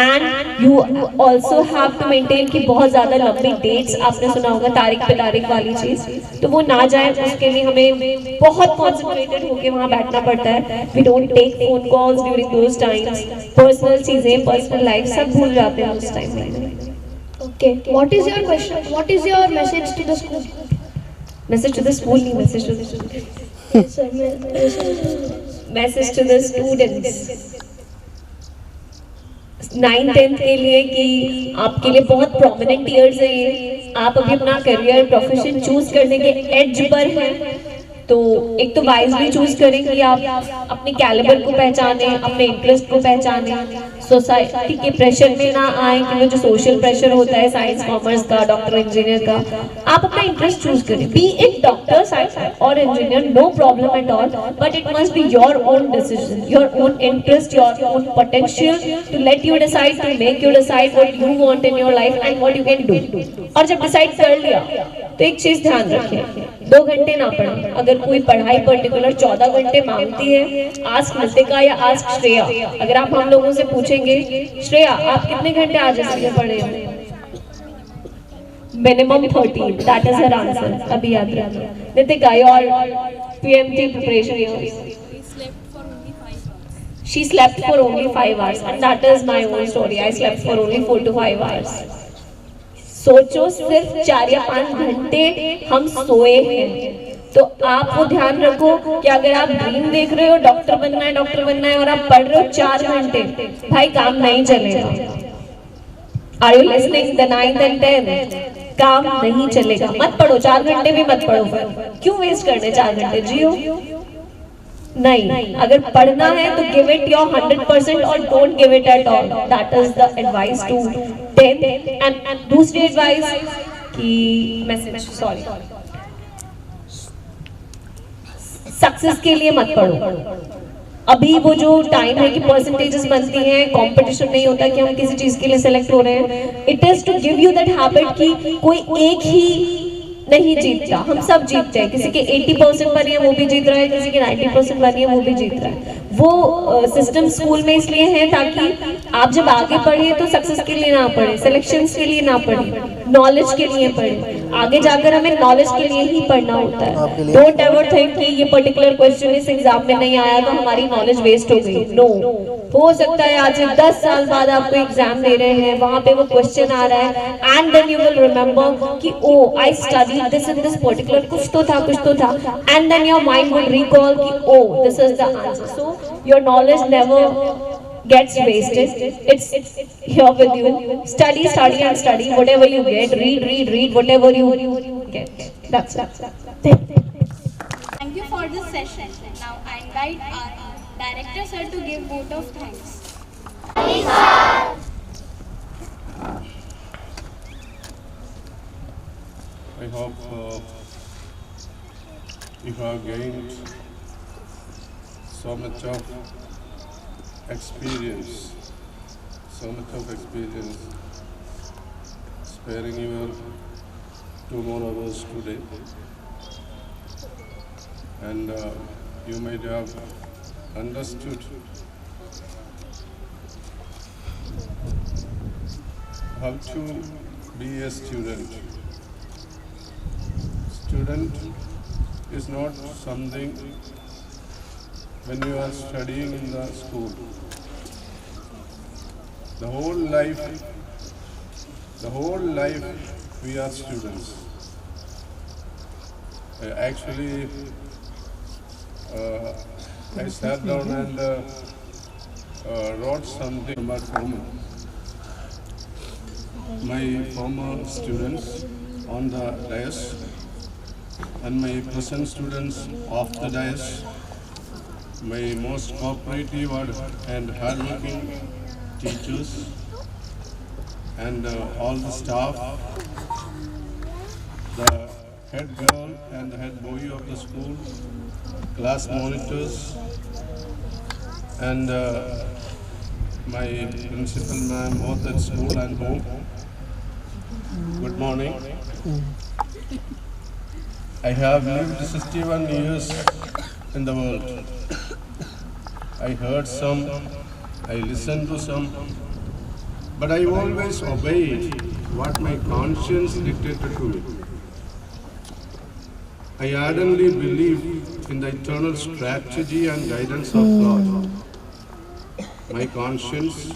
And you also have to maintain कि बहुत ज़्यादा लंबी dates, आपने सुना होगा तारीख पे तारीख वाली चीज़, तो वो ना जाए उसके लिए हमें बहुत concentrated होके वहाँ बैठना पड़ता है. We don't take phone calls during those times. Personal चीज़ें, personal life सब भूल जाते हैं उस time में. Okay. What is your question? What is your message to the school? Message to the school नहीं, message to the students. Yes, sir. Message to the students. 9th-10th के लिए कि आपके लिए बहुत प्रोमिनेंट ईयर्स है ये. आप अभी अपना करियर प्रोफेशन चूज करने के एज पर हैं, तो एक तो वाइजली चूज करें कि आप अपने कैलिबर को पहचानें, अपने इंटरेस्ट को पहचानें, सोसाइटी के प्रेशर में ना आए कि वो जो सोशल प्रेशर होता है साइंस कॉमर्स का, डॉक्टर इंजीनियर का. आप अपना इंटरेस्ट चूज करें. बी इट डॉक्टर साइंस और engineer, no problem at all, but it must be your own decision, your own interest, your own potential to let you decide, to make you decide what you want in your life and what you can do. और जब decide कर लिया तो एक चीज ध्यान रखें, 2 घंटे ना पढ़ें. अगर कोई पढ़ाई पर्टिकुलर 14 घंटे मांगती है, आस्क नितिका या आस्क श्रेया. अगर आप हम लोगों से पूछेंगे, श्रेया आप कितने घंटे आज इसमें पढ़े हो? Minimum 13. That is her answer. अभी याद रखना. Nitika your PMT preparation. She slept for only 5 hours and that is my own story. I slept for only 4 to 5 hours. सोचो सिर्फ 4 या 5 घंटे हम सोए हैं. तो आप वो ध्यान रखो कि अगर आप ड्रीम देख रहे हो डॉक्टर बनना है और आप पढ़ रहे हो 4 घंटे, भाई काम नहीं चलेगा. Are you listening? The 9th and 10th काम नहीं चलेगा. मत पढ़ो 4 घंटे भी मत पढ़ो. क्यों वेस्ट करने 4 घंटे? जियो नहीं. अगर पढ़ना है तो गिव इट योर 100% और don't give it at all. That is the advice to 10th. And दूसरी एडवाइस कि मैसेज, सॉरी, सक्सेस के लिए मत पढ़ो. अभी वो जो टाइम है कि परसेंटेजेस बनती हैं, कंपटीशन नहीं होता कि हम किसी चीज के लिए सेलेक्ट हो रहे हैं. It is to give you that habit कि कोई एक ही नहीं जीतता, हम सब जीतते हैं. किसी के 80% बनी है वो भी जीत रहा है, किसी के 90% बनी है वो भी जीत रहा है. वो सिस्टम स्कूल में इसलिए है ताकि आप जब आगे पढ़िए तो सक्सेस के लिए ना पढ़े, सिलेक्शंस के लिए ना पढ़े, नॉलेज के लिए पढ़े. आगे जाकर हमें नॉलेज के लिए ही पढ़ना होता है. डोंट एवर थिंक कि ये पर्टिकुलर क्वेश्चन इस एग्जाम में नहीं आया तो हमारी नॉलेज वेस्ट हो गई. नो, हो सकता है आज 10 साल बाद आपको एग्जाम दे रहे हैं, वहां पे वो क्वेश्चन आ रहा है and then you will remember कि oh I study this in this particular, कुछ तो था, and then your mind will recall कि oh this is the answer. So your knowledge never gets wasted. It's here with you. Study and study. Whatever you get, read whatever you get. That's it. Thank you for this session. Now I invite our director sir to give vote of thanks. I hope you have gained so much of experience, sparing your 2 more hours today, and you might have understood how to be a student. Student is not something when you are studying in the school. The whole life we are students. Actually, I sat down and wrote something about my former students on the dais and my present students off the dais, my most cooperative and hardworking teachers, and all the staff, the head girl and the head boy of the school, class monitors, and my principal ma'am both at school and home. Good morning. I have lived 61 years in the world. I heard some, I listened to some, but I always obeyed what my conscience dictated to me. I ardently believe in the eternal strategy and guidance of God. My conscience,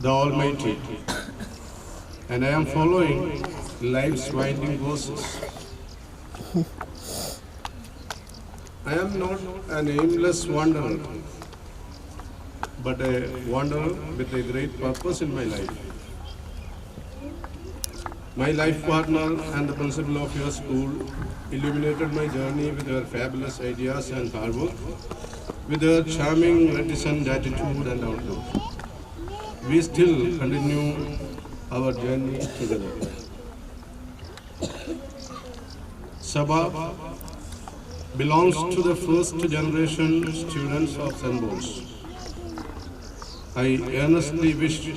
the Almighty, and I am following life's winding courses. I am not an aimless wanderer, but a wanderer with a great purpose in my life. My life partner and the principal of your school illuminated my journey with her fabulous ideas and hard work, with her charming, reticent attitude and outlook. We still continue our journey together. Sabha belongs to the first generation students of St. Paul's. I earnestly wish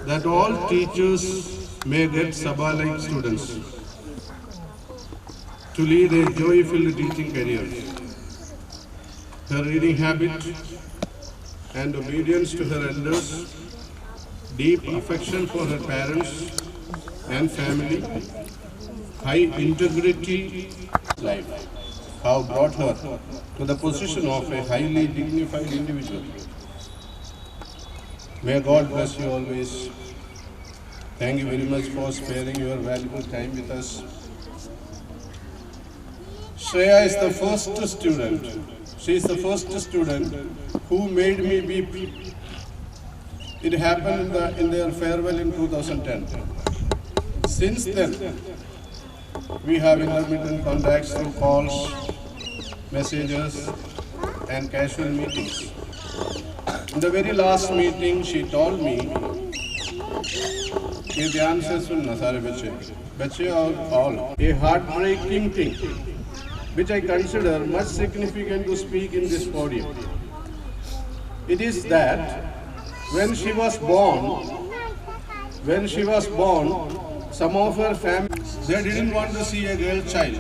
that all teachers may get Sabha-like students to lead a joy-filled teaching career. Her reading habit and obedience to her elders, deep affection for her parents and family, high integrity life have brought her to the position of a highly dignified individual. May God bless you always. Thank you very much for sparing your valuable time with us. Shreya is the first student. She is the first student who made me weep. It happened in their farewell in 2010. Since then, we have intermittent contacts through calls, messages, and casual meetings. In the very last meeting, she told me, ये ध्यान से सुनना सारे बच्चे और all. A heartbreaking thing, which I consider much significant to speak in this podium. It is that when she was born, some of her family, they didn't want to see a girl child,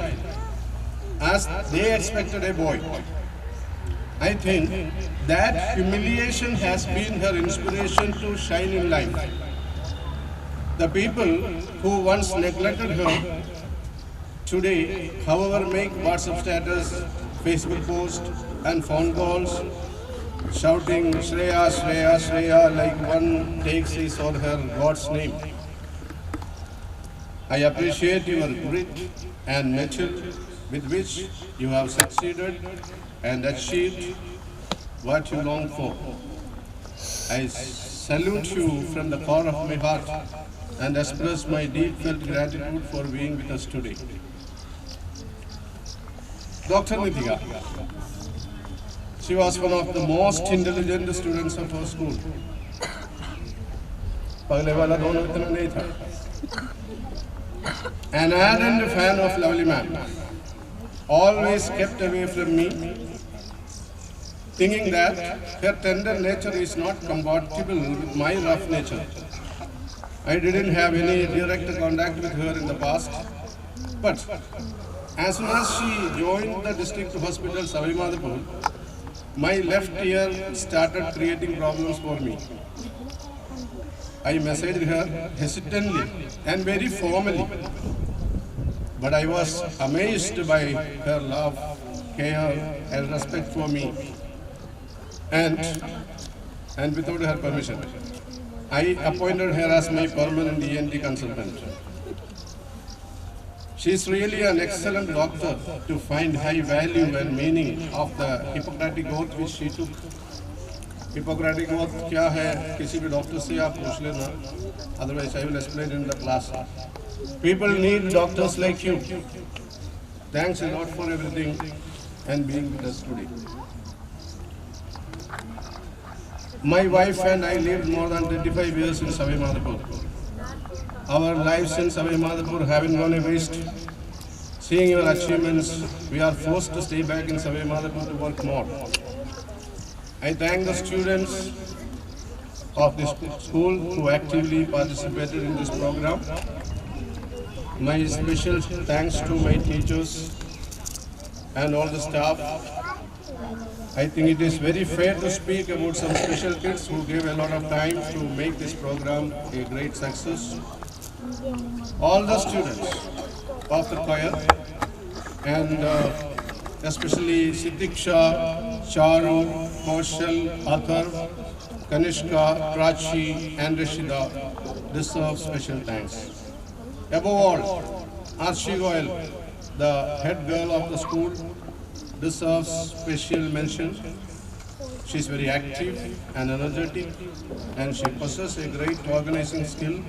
as they expected a boy. I think that humiliation has been her inspiration to shine in life. The people who once neglected her today, however, make WhatsApp status, Facebook post, and phone calls, shouting Shreya, Shreya, Shreya, like one takes his or her God's name. I appreciate your grit and mettle with which you have succeeded and achieved what you long for. I salute you from the core of my heart and express my deep-felt gratitude for being with us today. Dr. Nitika, she was one of the most intelligent students of our school. An ardent fan of Lovely Ma'am, always kept away from me, thinking that her tender nature is not compatible with my rough nature. I didn't have any direct contact with her in the past, but as soon as she joined the district hospital Savimadapur, my left ear started creating problems for me. I messaged her hesitantly and very formally, but I was amazed by her love, care, and respect for me. And without her permission, I appointed her as my permanent ENT consultant. She is really an excellent doctor to find high value and meaning of the Hippocratic oath which she took. Hippocratic oath क्या है किसी भी doctor से आप पूछ लेना, otherwise I will explain in the class. People need doctors like you. Thanks a lot for everything and being with us today. My wife and I lived more than 25 years in Savai Madhapur. Our lives in Savai Madhapur haven't gone a waste. Seeing your achievements, we are forced to stay back in Savai Madhapur to work more. I thank the students of this school who actively participated in this program. My special thanks to my teachers and all the staff. I think it is very fair to speak about some special kids who gave a lot of time to make this program a great success. All the students of the choir and especially Sitiksha, Charu, Kaushal, Athar, Kanishka, Prachi and Rashida deserve special thanks. Above all, Archie Goyal, the head girl of the school, deserves special mention. She is very active and energetic and she possesses a great organizing skill.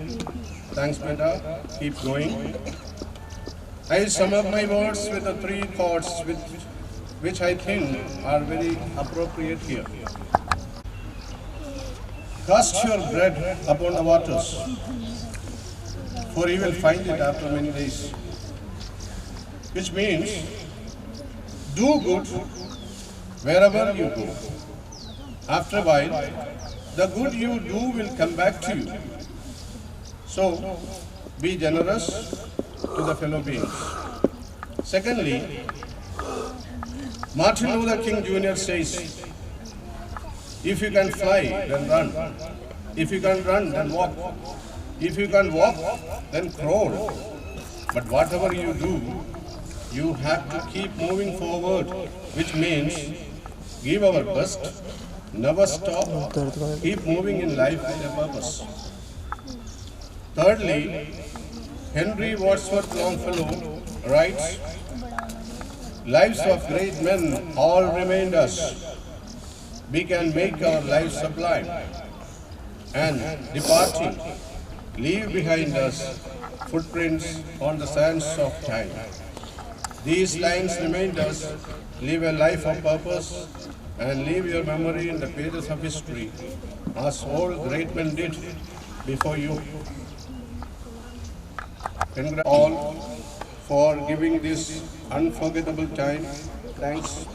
Thanks, Beta. Keep going. I sum up my words with the three thoughts which I think are very appropriate here. Cast your bread upon the waters, for you will find it after many days. Which means, do good wherever you go. After a while, the good you do will come back to you. So, be generous to the fellow beings. Secondly, Martin Luther King Jr. says, if you can fly, then run. If you can run, then walk. If you can walk, then crawl. But whatever you do, you have to keep moving forward, which means give our best, never stop, keep moving in life with a purpose. Thirdly, Henry Wadsworth Longfellow writes, lives of great men all remained us. We can make our lives sublime. And departing, leave behind us footprints on the sands of time. These lines remind us, live a life of purpose and leave your memory in the pages of history, as all great men did before you. Congrats all for giving this unforgettable time. Thanks.